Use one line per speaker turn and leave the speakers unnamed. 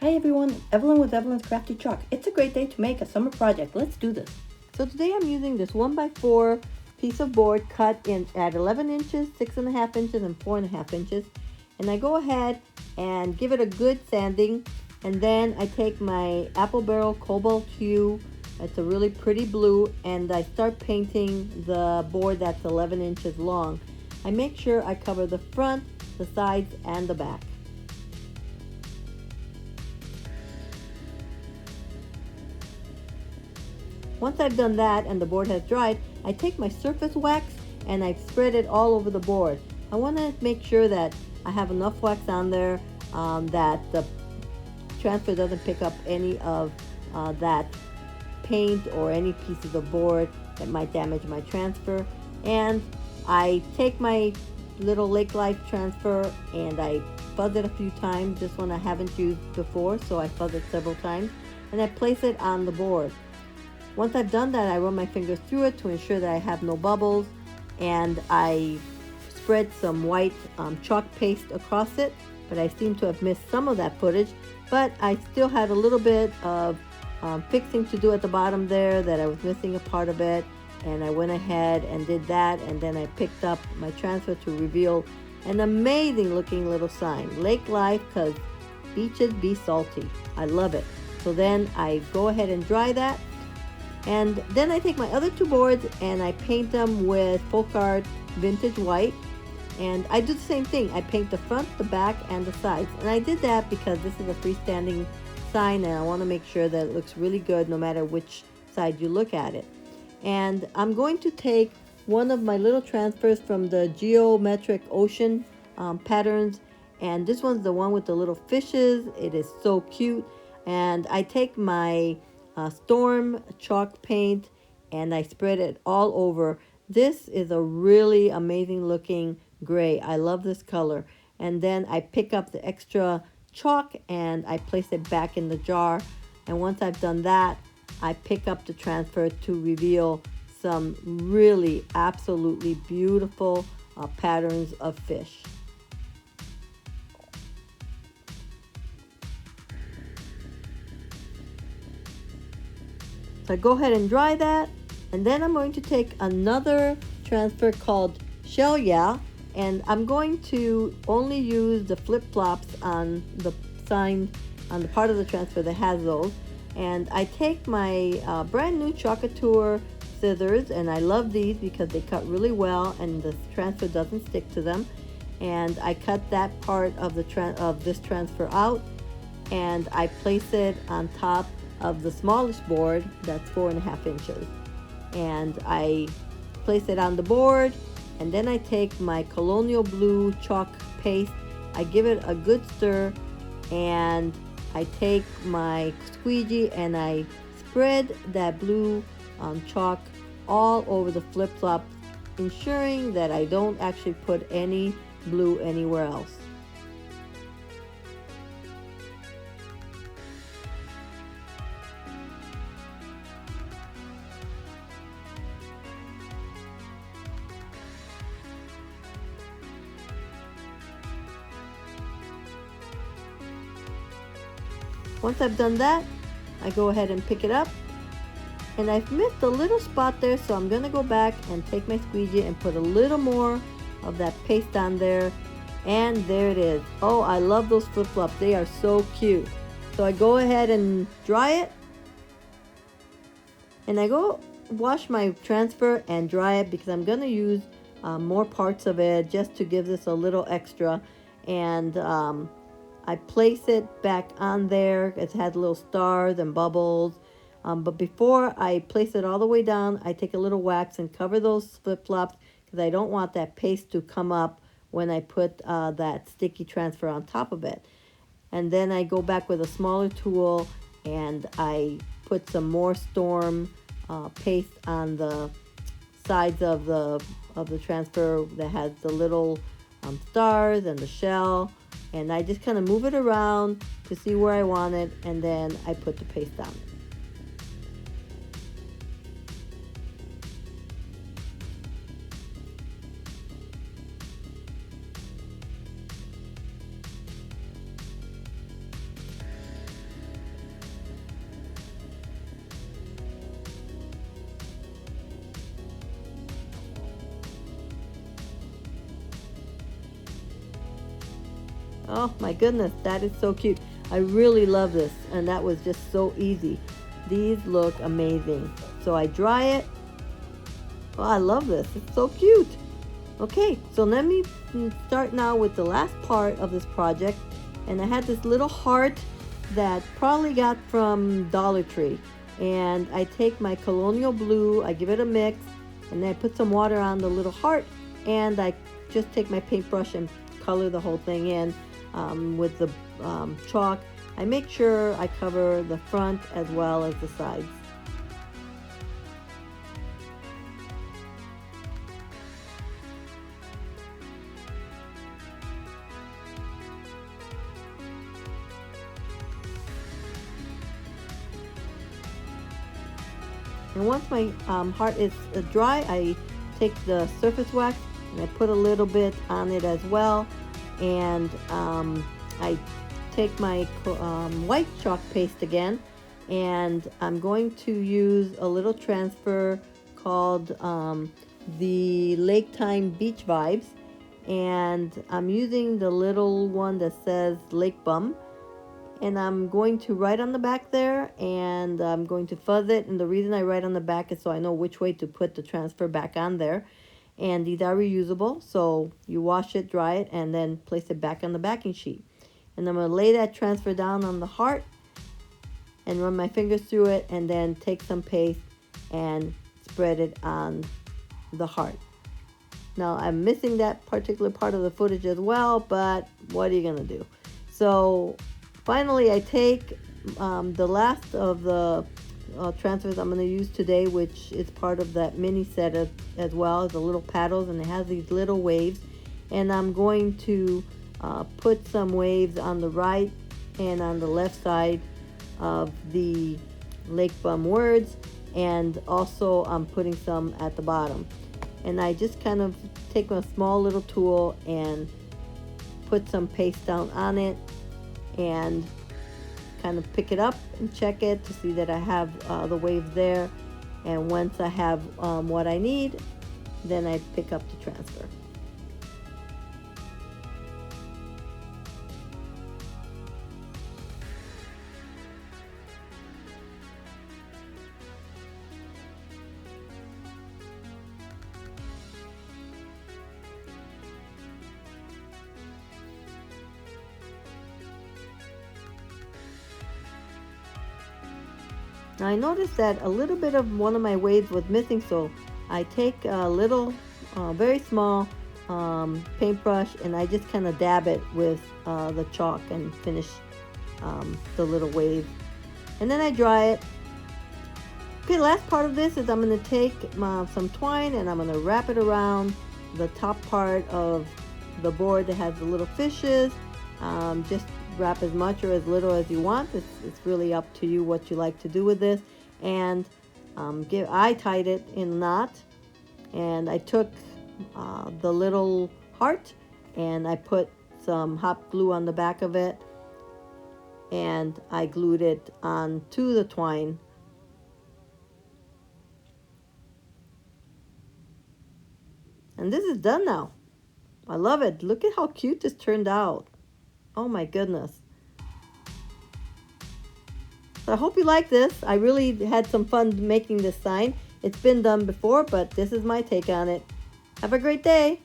Hi everyone, Evelyn with Evelyn's Crafty Chalk. It's a great day to make a summer project. Let's do this. So today I'm using this 1x4 piece of board cut in at 11 inches, 6.5 inches, and 4.5 inches. And I go ahead and give it a good sanding. And then I take my Apple Barrel Cobalt Hue. It's a really pretty blue. And I start painting the board that's 11 inches long. I make sure I cover the front, the sides, and the back. Once I've done that and the board has dried, I take my surface wax and I spread it all over the board. I want to make sure that I have enough wax on there that the transfer doesn't pick up any of that paint or any pieces of board that might damage my transfer. And I take my little Lake Life transfer and I fuzz it a few times. This one I haven't used before, so I fuzz it several times, and I place it on the board. Once I've done that, I run my fingers through it to ensure that I have no bubbles, and I spread some white chalk paste across it, but I seem to have missed some of that footage, but I still had a little bit of fixing to do at the bottom there that I was missing a part of it, and I went ahead and did that, and then I picked up my transfer to reveal an amazing looking little sign, Lake Life, because beaches be salty. I love it. So then I go ahead and dry that. And then I take my other two boards and I paint them with Folk Art Vintage White. And I do the same thing. I paint the front, the back, and the sides. And I did that because this is a freestanding sign and I want to make sure that it looks really good no matter which side you look at it. And I'm going to take one of my little transfers from the Geometric Ocean patterns. And this one's the one with the little fishes. It is so cute. And I take my Storm chalk paint and I spread it all over. This is a really amazing looking gray. I love this color. And then I pick up the extra chalk and I place it back in the jar. And once I've done that, I pick up the transfer to reveal some really absolutely beautiful patterns of fish. So I go ahead and dry that, and then I'm going to take another transfer called Shell Yeah, and I'm going to only use the flip-flops on the sign, on the part of the transfer that has those. And I take my brand new Chalkateur scissors, and I love these because they cut really well and the transfer doesn't stick to them. And I cut that part of this transfer out, and I place it on top of the smallest board that's 4.5 inches, and I place it on the board, and then I take my Colonial Blue chalk paste, I give it a good stir, and I take my squeegee and I spread that blue chalk all over the flip-flop, ensuring that I don't actually put any blue anywhere else. Once I've done that, I go ahead and pick it up, and I've missed a little spot there, so I'm gonna go back and take my squeegee and put a little more of that paste on there, and there it is. Oh, I love those flip-flops. They are so cute. So I go ahead and dry it, and I go wash my transfer and dry it because I'm gonna use more parts of it just to give this a little extra. And I place it back on there. It has little stars and bubbles. But before I place it all the way down, I take a little wax and cover those flip-flops because I don't want that paste to come up when I put that sticky transfer on top of it. And then I go back with a smaller tool and I put some more Storm paste on the sides of the transfer that has the little stars and the shell. And I just kind of move it around to see where I want it, and then I put the paste on it. Oh my goodness, that is so cute. I really love this, and that was just so easy. These look amazing. So I dry it. Oh, I love this. It's so cute. Okay, so let me start now with the last part of this project. And I had this little heart that probably got from Dollar Tree. And I take my Colonial Blue, I give it a mix, and then I put some water on the little heart, and I just take my paintbrush and color the whole thing in with the chalk. I make sure I cover the front as well as the sides. And once my heart is dry, I take the surface wax and I put a little bit on it as well. And I take my white chalk paste again, and I'm going to use a little transfer called the Lake Time Beach Vibes. And I'm using the little one that says Lake Bum. And I'm going to write on the back there, and I'm going to fuzz it. And the reason I write on the back is so I know which way to put the transfer back on there. And these are reusable, so you wash it, dry it, and then place it back on the backing sheet. And I'm going to lay that transfer down on the heart and run my fingers through it, and then take some paste and spread it on the heart. Now I'm missing that particular part of the footage as well, but what are you going to do? So finally, I take the last of the transfers I'm going to use today, which is part of that mini set as well, the little paddles, and it has these little waves. And I'm going to put some waves on the right and on the left side of the Lake Bum words, and also I'm putting some at the bottom. And I just kind of take a small little tool and put some paste down on it, and kind of pick it up and check it to see that I have the waves there. And once I have what I need, then I pick up the transfer. Now I noticed that a little bit of one of my waves was missing, so I take a little, very small paintbrush, and I just kind of dab it with the chalk and finish the little wave. And then I dry it. Okay, the last part of this is I'm going to take some twine, and I'm going to wrap it around the top part of the board that has the little fishes. Just wrap as much or as little as you want. It's really up to you what you like to do with this. And I tied it in a knot, and I took the little heart and I put some hot glue on the back of it, and I glued it onto the twine. And this is done now. I love it. Look at how cute this turned out. Oh my goodness. So I hope you like this. I really had some fun making this sign. It's been done before, but this is my take on it. Have a great day.